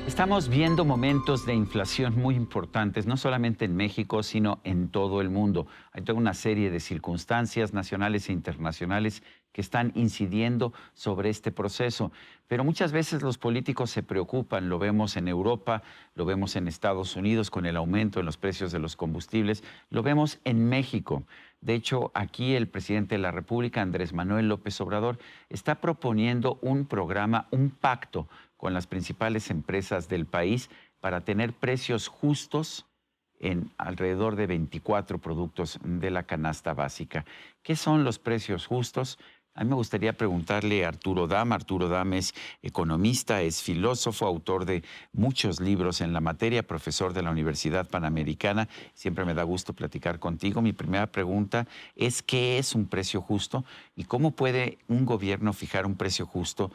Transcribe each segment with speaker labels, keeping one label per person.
Speaker 1: Estamos viendo momentos de inflación muy importantes, no solamente en México, sino en todo el mundo. Hay toda una serie de circunstancias nacionales e internacionales que están incidiendo sobre este proceso. Pero muchas veces los políticos se preocupan, lo vemos en Europa, lo vemos en Estados Unidos con el aumento en los precios de los combustibles, lo vemos en México. De hecho, aquí el presidente de la República, Andrés Manuel López Obrador, está proponiendo un programa, un pacto con las principales empresas del país para tener precios justos en alrededor de 24 productos de la canasta básica. ¿Qué son los precios justos? A mí me gustaría preguntarle a Arturo Dam. Arturo Dam es economista, es filósofo, autor de muchos libros en la materia, profesor de la Universidad Panamericana. Siempre me da gusto platicar contigo. Mi primera pregunta es, ¿qué es un precio justo? ¿Y cómo puede un gobierno fijar un precio justo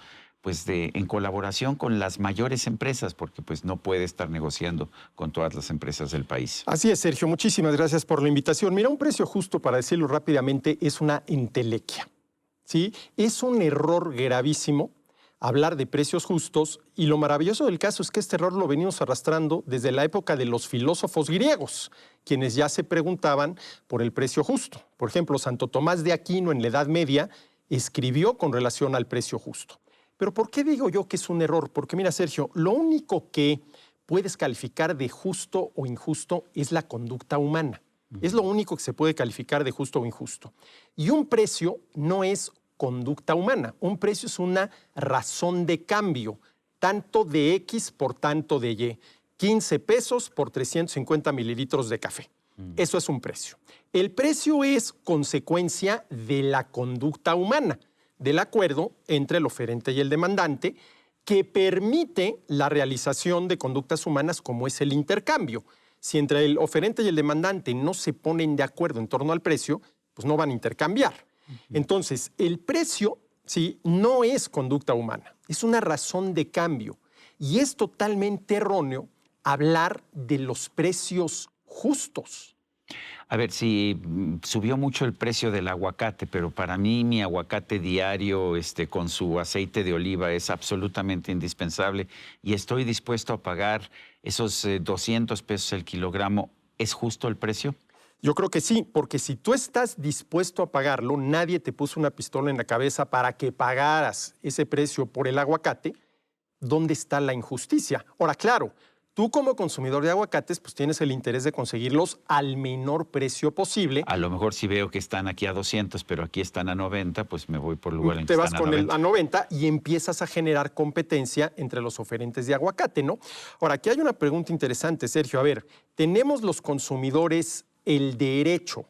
Speaker 1: en colaboración con las mayores empresas, porque pues no puede estar negociando con todas las empresas del país?
Speaker 2: Así es, Sergio. Muchísimas gracias por la invitación. Mira, un precio justo, para decirlo rápidamente, es una entelequia, ¿sí? Es un error gravísimo hablar de precios justos, y lo maravilloso del caso es que este error lo venimos arrastrando desde la época de los filósofos griegos, quienes ya se preguntaban por el precio justo. Por ejemplo, Santo Tomás de Aquino en la Edad Media escribió con relación al precio justo. Pero ¿por qué digo yo que es un error? Porque mira, Sergio, lo único que puedes calificar de justo o injusto es la conducta humana. Es lo único que se puede calificar de justo o injusto. Y un precio no es conducta humana. Un precio es una razón de cambio, tanto de X por tanto de Y. 15 pesos por 350 mililitros de café. Eso es un precio. El precio es consecuencia de la conducta humana, del acuerdo entre el oferente y el demandante, que permite la realización de conductas humanas como es el intercambio. Si entre el oferente y el demandante no se ponen de acuerdo en torno al precio, pues no van a intercambiar. Entonces, el precio, ¿sí?, no es conducta humana, es una razón de cambio. Y es totalmente erróneo hablar de los precios justos.
Speaker 1: A ver, si subió mucho el precio del aguacate, pero para mí mi aguacate diario con su aceite de oliva es absolutamente indispensable y estoy dispuesto a pagar esos 200 pesos el kilogramo. ¿Es justo el precio?
Speaker 2: Yo creo que sí, porque si tú estás dispuesto a pagarlo, nadie te puso una pistola en la cabeza para que pagaras ese precio por el aguacate. ¿Dónde está la injusticia? Ahora, claro, tú como consumidor de aguacates, pues tienes el interés de conseguirlos al menor precio posible.
Speaker 1: A lo mejor si veo que están aquí a 200, pero aquí están a 90, pues me voy por el lugar en que
Speaker 2: están a 90. Te vas con el a 90 y empiezas a generar competencia entre los oferentes de aguacate, ¿no? Ahora, aquí hay una pregunta interesante, Sergio. A ver, ¿tenemos los consumidores el derecho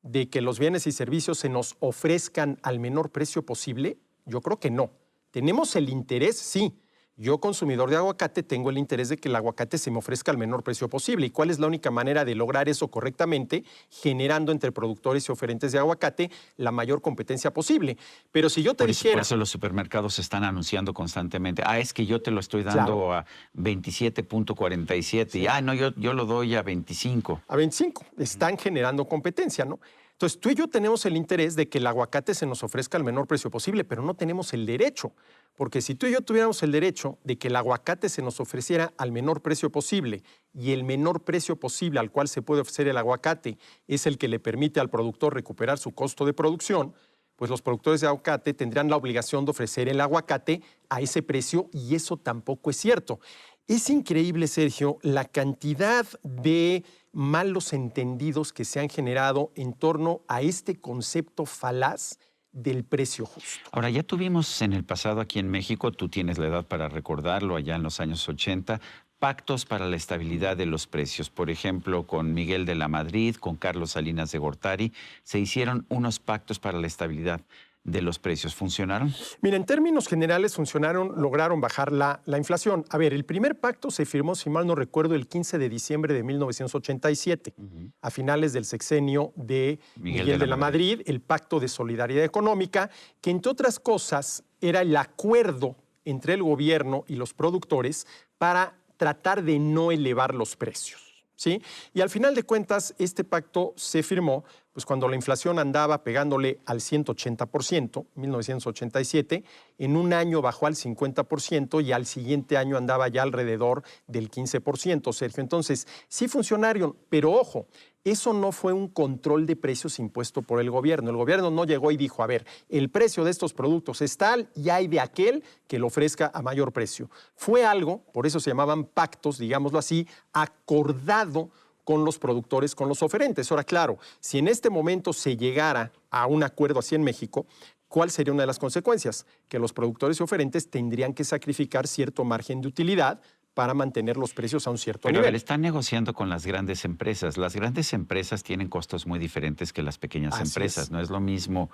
Speaker 2: de que los bienes y servicios se nos ofrezcan al menor precio posible? Yo creo que no. ¿Tenemos el interés? Sí. Yo, consumidor de aguacate, tengo el interés de que el aguacate se me ofrezca al menor precio posible. ¿Y cuál es la única manera de lograr eso correctamente? Generando entre productores y oferentes de aguacate la mayor competencia posible. Pero si yo te dijera...
Speaker 1: Por eso los supermercados están anunciando constantemente, es que yo te lo estoy dando, claro, a 27.47, sí, y no, yo lo doy a 25.
Speaker 2: A 25. Están generando competencia, ¿no? Entonces, tú y yo tenemos el interés de que el aguacate se nos ofrezca al menor precio posible, pero no tenemos el derecho. Porque si tú y yo tuviéramos el derecho de que el aguacate se nos ofreciera al menor precio posible y el menor precio posible al cual se puede ofrecer el aguacate es el que le permite al productor recuperar su costo de producción, pues los productores de aguacate tendrían la obligación de ofrecer el aguacate a ese precio, y eso tampoco es cierto. Es increíble, Sergio, la cantidad de malos entendidos que se han generado en torno a este concepto falaz del precio justo.
Speaker 1: Ahora, ya tuvimos en el pasado aquí en México, tú tienes la edad para recordarlo, allá en los años 80, pactos para la estabilidad de los precios. Por ejemplo, con Miguel de la Madrid, con Carlos Salinas de Gortari, se hicieron unos pactos para la estabilidad de los precios. ¿Funcionaron?
Speaker 2: Mira, en términos generales funcionaron, lograron bajar la inflación. A ver, el primer pacto se firmó, si mal no recuerdo, el 15 de diciembre de 1987, a finales del sexenio de Miguel de la Madrid, el Pacto de Solidaridad Económica, que entre otras cosas era el acuerdo entre el gobierno y los productores para tratar de no elevar los precios. ¿sí? Y al final de cuentas, este pacto se firmó pues, cuando la inflación andaba pegándole al 180%, 1987, en un año bajó al 50% y al siguiente año andaba ya alrededor del 15%, Sergio. Entonces, sí funcionaron, pero ojo, eso no fue un control de precios impuesto por el gobierno. El gobierno no llegó y dijo, a ver, el precio de estos productos es tal y hay de aquel que lo ofrezca a mayor precio. Fue algo, por eso se llamaban pactos, digámoslo así, acordado con los productores, con los oferentes. Ahora, claro, si en este momento se llegara a un acuerdo así en México, ¿cuál sería una de las consecuencias? Que los productores y oferentes tendrían que sacrificar cierto margen de utilidad para mantener los precios a un cierto
Speaker 1: Pero
Speaker 2: nivel.
Speaker 1: a ver, están negociando con las grandes empresas. Las grandes empresas tienen costos muy diferentes que las pequeñas empresas. No es lo mismo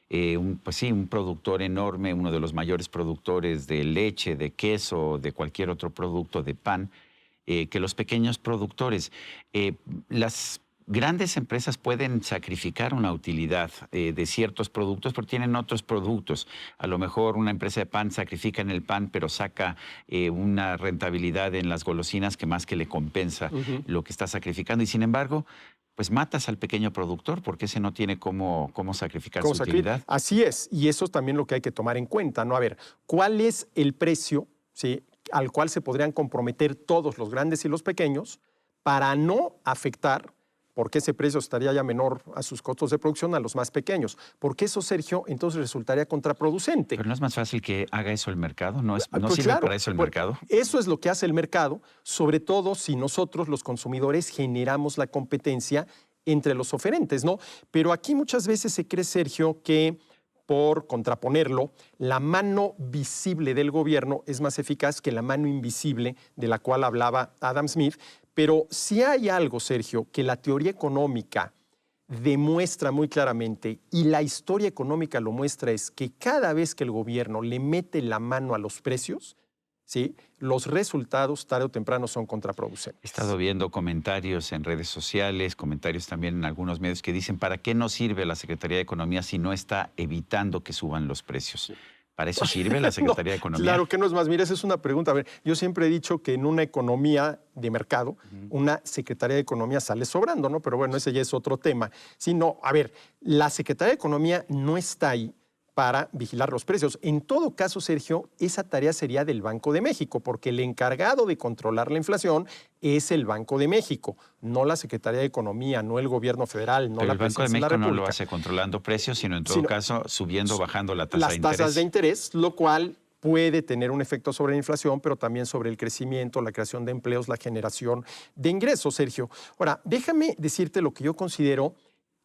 Speaker 1: un productor enorme, uno de los mayores productores de leche, de queso, de cualquier otro producto, de pan, que los pequeños productores. Las grandes empresas pueden sacrificar una utilidad de ciertos productos porque tienen otros productos. A lo mejor una empresa de pan sacrifica en el pan, pero saca una rentabilidad en las golosinas que más que le compensa lo que está sacrificando. Y sin embargo, pues matas al pequeño productor porque ese no tiene cómo sacrificar su utilidad.
Speaker 2: Así es, y eso es también lo que hay que tomar en cuenta, ¿no? A ver, ¿cuál es el precio, sí, al cual se podrían comprometer todos los grandes y los pequeños para no afectar, porque ese precio estaría ya menor a sus costos de producción, a los más pequeños? Porque eso, Sergio, entonces resultaría contraproducente.
Speaker 1: Pero no es más fácil que haga eso el mercado, ¿no
Speaker 2: Pues
Speaker 1: sirve
Speaker 2: claro,
Speaker 1: para eso el mercado?
Speaker 2: Eso es lo que hace el mercado, sobre todo si nosotros, los consumidores, generamos la competencia entre los oferentes, ¿no? Pero aquí muchas veces se cree, Sergio, que por contraponerlo, la mano visible del gobierno es más eficaz que la mano invisible de la cual hablaba Adam Smith. Pero si hay algo, Sergio, que la teoría económica demuestra muy claramente y la historia económica lo muestra, es que cada vez que el gobierno le mete la mano a los precios, ¿sí?, los resultados tarde o temprano son contraproducentes.
Speaker 1: He estado viendo comentarios en redes sociales, comentarios también en algunos medios que dicen, ¿para qué no sirve la Secretaría de Economía si no está evitando que suban los precios? ¿Para eso sirve la Secretaría de Economía?
Speaker 2: Claro que no es más. Mira, esa es una pregunta. A ver, yo siempre he dicho que en una economía de mercado, una Secretaría de Economía sale sobrando, ¿no? Pero bueno, ese ya es otro tema. Sí, no, a ver, la Secretaría de Economía no está ahí para vigilar los precios. En todo caso, Sergio, esa tarea sería del Banco de México, porque el encargado de controlar la inflación es el Banco de México, no la Secretaría de Economía, no el gobierno federal, no
Speaker 1: Pero
Speaker 2: la
Speaker 1: el Banco de
Speaker 2: Presidencia de la
Speaker 1: México no
Speaker 2: República.
Speaker 1: lo hace controlando precios, sino en todo caso subiendo o bajando la tasa de interés.
Speaker 2: Las tasas de interés, lo cual puede tener un efecto sobre la inflación, pero también sobre el crecimiento, la creación de empleos, la generación de ingresos, Sergio. Ahora, déjame decirte lo que yo considero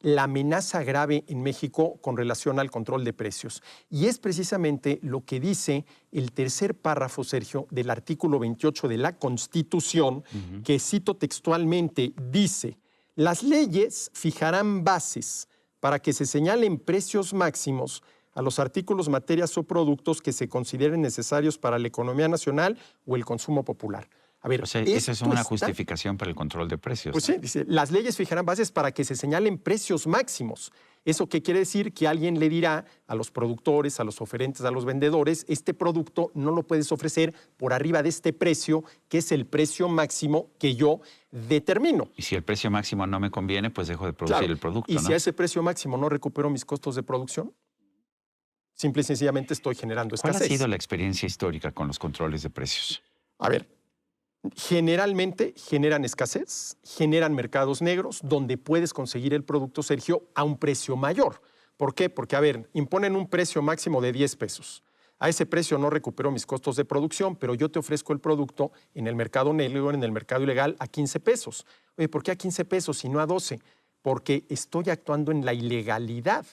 Speaker 2: la amenaza grave en México con relación al control de precios. Y es precisamente lo que dice el tercer párrafo, Sergio, del artículo 28 de la Constitución, que cito textualmente, dice: las leyes fijarán bases para que se señalen precios máximos a los artículos, materias o productos que se consideren necesarios para la economía nacional o el consumo popular. A ver,
Speaker 1: o sea, esa es una justificación para el control de precios.
Speaker 2: Pues sí, dice, las leyes fijarán bases para que se señalen precios máximos. ¿Eso qué quiere decir? Que alguien le dirá a los productores, a los oferentes, a los vendedores, este producto no lo puedes ofrecer por arriba de este precio, que es el precio máximo que yo determino.
Speaker 1: Y si el precio máximo no me conviene, pues dejo de producir el producto,
Speaker 2: y
Speaker 1: ¿no?
Speaker 2: si a ese precio máximo no recupero mis costos de producción, simple y sencillamente estoy generando escasez.
Speaker 1: ¿Cuál ha sido la experiencia histórica con los controles de precios?
Speaker 2: A ver, generalmente generan escasez, generan mercados negros donde puedes conseguir el producto, Sergio, a un precio mayor. ¿Por qué? Porque, a ver, imponen un precio máximo de 10 pesos. A ese precio no recupero mis costos de producción, pero yo te ofrezco el producto en el mercado negro, en el mercado ilegal, a 15 pesos. Oye, ¿por qué a 15 pesos y no a 12? Porque estoy actuando en la ilegalidad.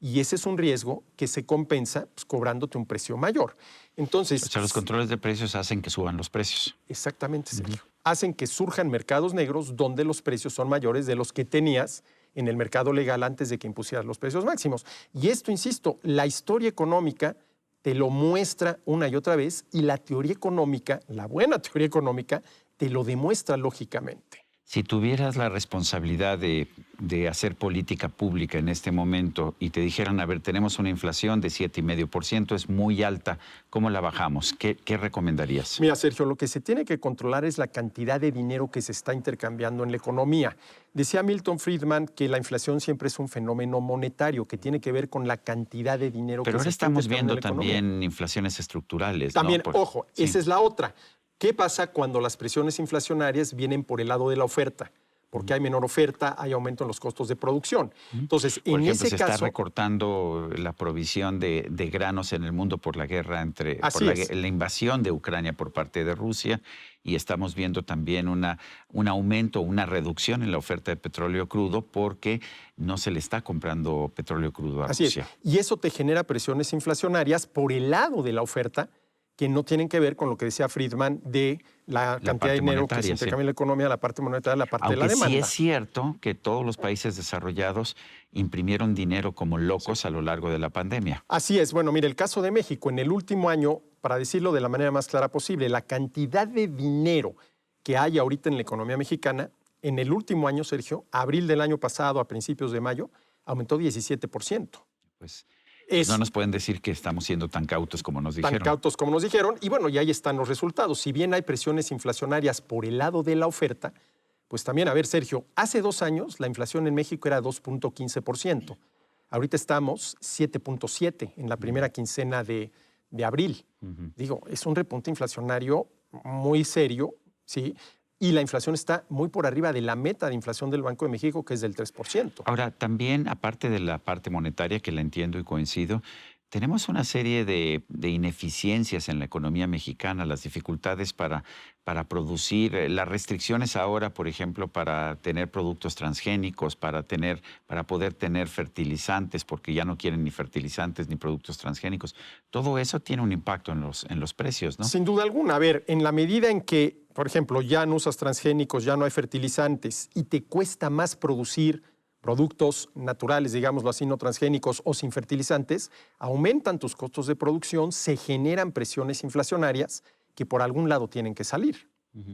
Speaker 2: Y ese es un riesgo que se compensa pues, cobrándote un precio mayor. Entonces,
Speaker 1: o sea, los controles de precios hacen que suban los precios.
Speaker 2: Exactamente, Sergio. Hacen que surjan mercados negros donde los precios son mayores de los que tenías en el mercado legal antes de que impusieras los precios máximos. Y esto, insisto, la historia económica te lo muestra una y otra vez y la teoría económica, la buena teoría económica, te lo demuestra lógicamente.
Speaker 1: Si tuvieras la responsabilidad de hacer política pública en este momento y te dijeran, a ver, tenemos una inflación de 7,5%, es muy alta, ¿cómo la bajamos? ¿Qué recomendarías?
Speaker 2: Mira, Sergio, lo que se tiene que controlar es la cantidad de dinero que se está intercambiando en la economía. Decía Milton Friedman que la inflación siempre es un fenómeno monetario que tiene que ver con la cantidad de dinero
Speaker 1: Pero
Speaker 2: que se
Speaker 1: ahora
Speaker 2: está
Speaker 1: estamos
Speaker 2: intercambiando
Speaker 1: viendo
Speaker 2: en la economía.
Speaker 1: también inflaciones estructurales,
Speaker 2: También,
Speaker 1: ¿no?
Speaker 2: ojo,
Speaker 1: Sí.
Speaker 2: esa es la otra. ¿Qué pasa cuando las presiones inflacionarias vienen por el lado de la oferta? Porque hay menor oferta, hay aumento en los costos de producción. Entonces,
Speaker 1: Por
Speaker 2: en
Speaker 1: ejemplo,
Speaker 2: ese
Speaker 1: se está
Speaker 2: caso,
Speaker 1: recortando la provisión de granos en el mundo por la guerra
Speaker 2: así es.
Speaker 1: la invasión de Ucrania por parte de Rusia, y estamos viendo también un aumento, una reducción en la oferta de petróleo crudo porque no se le está comprando petróleo crudo a
Speaker 2: Así es.
Speaker 1: Rusia.
Speaker 2: Y eso te genera presiones inflacionarias por el lado de la oferta que no tienen que ver con lo que decía Friedman de la cantidad de
Speaker 1: parte
Speaker 2: dinero que se
Speaker 1: monetaria,
Speaker 2: intercambia en la economía, la parte monetaria, la parte de la
Speaker 1: Aunque sí
Speaker 2: demanda.
Speaker 1: es cierto que todos los países desarrollados imprimieron dinero como locos a lo largo de la pandemia.
Speaker 2: Así es. Bueno, mire, el caso de México, en el último año, para decirlo de la manera más clara posible, la cantidad de dinero que hay ahorita en la economía mexicana, en el último año, Sergio, abril del año pasado a principios de mayo, aumentó 17%.
Speaker 1: Pues
Speaker 2: Es
Speaker 1: no nos pueden decir que estamos siendo tan cautos como nos
Speaker 2: tan
Speaker 1: dijeron.
Speaker 2: cautos como nos dijeron, y bueno, y ahí están los resultados. Si bien hay presiones inflacionarias por el lado de la oferta, pues también, a ver, Sergio, hace 2 años la inflación en México era 2,15%. Ahorita estamos 7,7% en la primera quincena de abril. Digo, es un repunte inflacionario muy serio, ¿sí? Y la inflación está muy por arriba de la meta de inflación del Banco de México, que es del 3%.
Speaker 1: Ahora, también, aparte de la parte monetaria, que la entiendo y coincido, tenemos una serie de ineficiencias en la economía mexicana, las dificultades para producir, las restricciones ahora, por ejemplo, para tener productos transgénicos, para poder tener fertilizantes, porque ya no quieren ni fertilizantes ni productos transgénicos. Todo eso tiene un impacto en los precios, ¿no?
Speaker 2: Sin duda alguna. A ver, en la medida en que, por ejemplo, ya no usas transgénicos, ya no hay fertilizantes y te cuesta más producir productos naturales, digámoslo así, no transgénicos o sin fertilizantes, aumentan tus costos de producción, se generan presiones inflacionarias que por algún lado tienen que salir.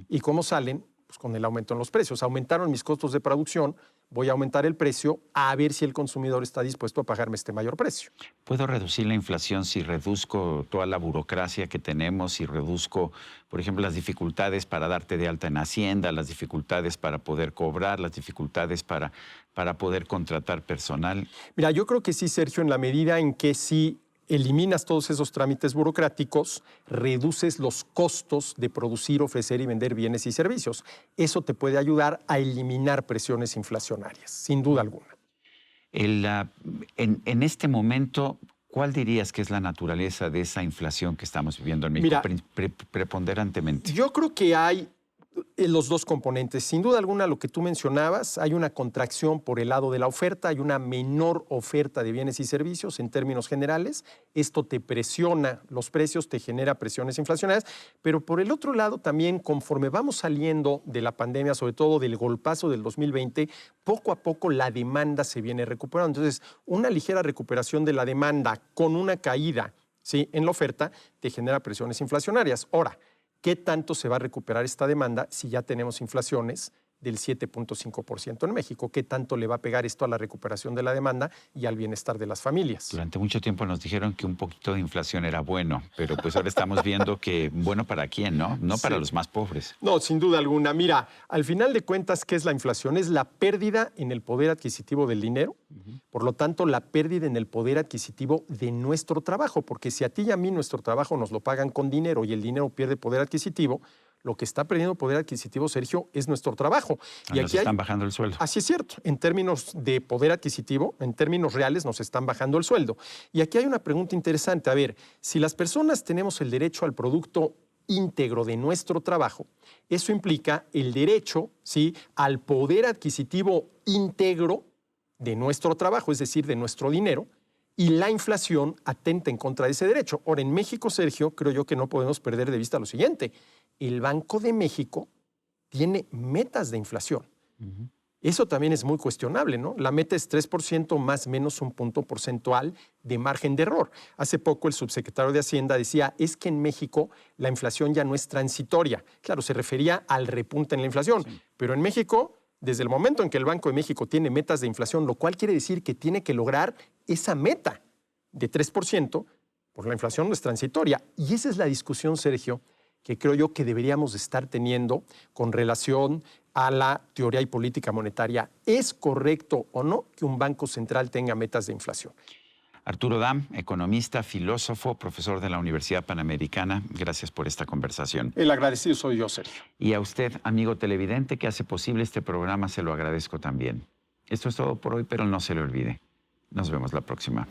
Speaker 2: ¿Y cómo salen? Pues con el aumento en los precios. Aumentaron mis costos de producción, voy a aumentar el precio a ver si el consumidor está dispuesto a pagarme este mayor precio.
Speaker 1: ¿Puedo reducir la inflación si reduzco toda la burocracia que tenemos, si reduzco, por ejemplo, las dificultades para darte de alta en Hacienda, las dificultades para poder cobrar, las dificultades para poder contratar personal?
Speaker 2: Mira, yo creo que sí, Sergio, en la medida en que si eliminas todos esos trámites burocráticos, reduces los costos de producir, ofrecer y vender bienes y servicios. Eso te puede ayudar a eliminar presiones inflacionarias, sin duda alguna.
Speaker 1: En este momento, ¿cuál dirías que es la naturaleza de esa inflación que estamos viviendo en México?
Speaker 2: Mira,
Speaker 1: preponderantemente.
Speaker 2: Yo creo que hay los dos componentes. Sin duda alguna, lo que tú mencionabas, hay una contracción por el lado de la oferta, hay una menor oferta de bienes y servicios en términos generales. Esto te presiona los precios, te genera presiones inflacionarias, pero por el otro lado también, conforme vamos saliendo de la pandemia, sobre todo del golpazo del 2020, poco a poco la demanda se viene recuperando. Entonces, una ligera recuperación de la demanda con una caída, ¿sí?, en la oferta te genera presiones inflacionarias. Ahora, ¿qué tanto se va a recuperar esta demanda si ya tenemos inflaciones del 7,5% en México? ¿Qué tanto le va a pegar esto a la recuperación de la demanda y al bienestar de las familias?
Speaker 1: Durante mucho tiempo nos dijeron que un poquito de inflación era bueno, pero pues ahora estamos viendo que bueno para quién, ¿no? No para los más pobres.
Speaker 2: No, sin duda alguna. Mira, al final de cuentas, ¿qué es la inflación? Es la pérdida en el poder adquisitivo del dinero, por lo tanto, la pérdida en el poder adquisitivo de nuestro trabajo, porque si a ti y a mí nuestro trabajo nos lo pagan con dinero y el dinero pierde poder adquisitivo, lo que está perdiendo poder adquisitivo, Sergio, es nuestro trabajo.
Speaker 1: Y aquí están bajando el sueldo.
Speaker 2: Así es cierto. En términos de poder adquisitivo, en términos reales, nos están bajando el sueldo. Y aquí hay una pregunta interesante. A ver, si las personas tenemos el derecho al producto íntegro de nuestro trabajo, eso implica el derecho, ¿sí?, al poder adquisitivo íntegro de nuestro trabajo, es decir, de nuestro dinero, y la inflación atenta en contra de ese derecho. Ahora, en México, Sergio, creo yo que no podemos perder de vista lo siguiente. El Banco de México tiene metas de inflación. Eso también es muy cuestionable, ¿no? La meta es 3% más menos un punto porcentual de margen de error. Hace poco el subsecretario de Hacienda decía, es que en México la inflación ya no es transitoria. Claro, se refería al repunte en la inflación, sí. Pero en México, desde el momento en que el Banco de México tiene metas de inflación, lo cual quiere decir que tiene que lograr esa meta de 3%, pues la inflación no es transitoria. Y esa es la discusión, Sergio, que creo yo que deberíamos estar teniendo con relación a la teoría y política monetaria. ¿Es correcto o no que un banco central tenga metas de inflación?
Speaker 1: Arturo Dam, economista, filósofo, profesor de la Universidad Panamericana, gracias por esta conversación.
Speaker 2: El agradecido soy yo, Sergio.
Speaker 1: Y a usted, amigo televidente, que hace posible este programa, se lo agradezco también. Esto es todo por hoy, pero no se le olvide. Nos vemos la próxima.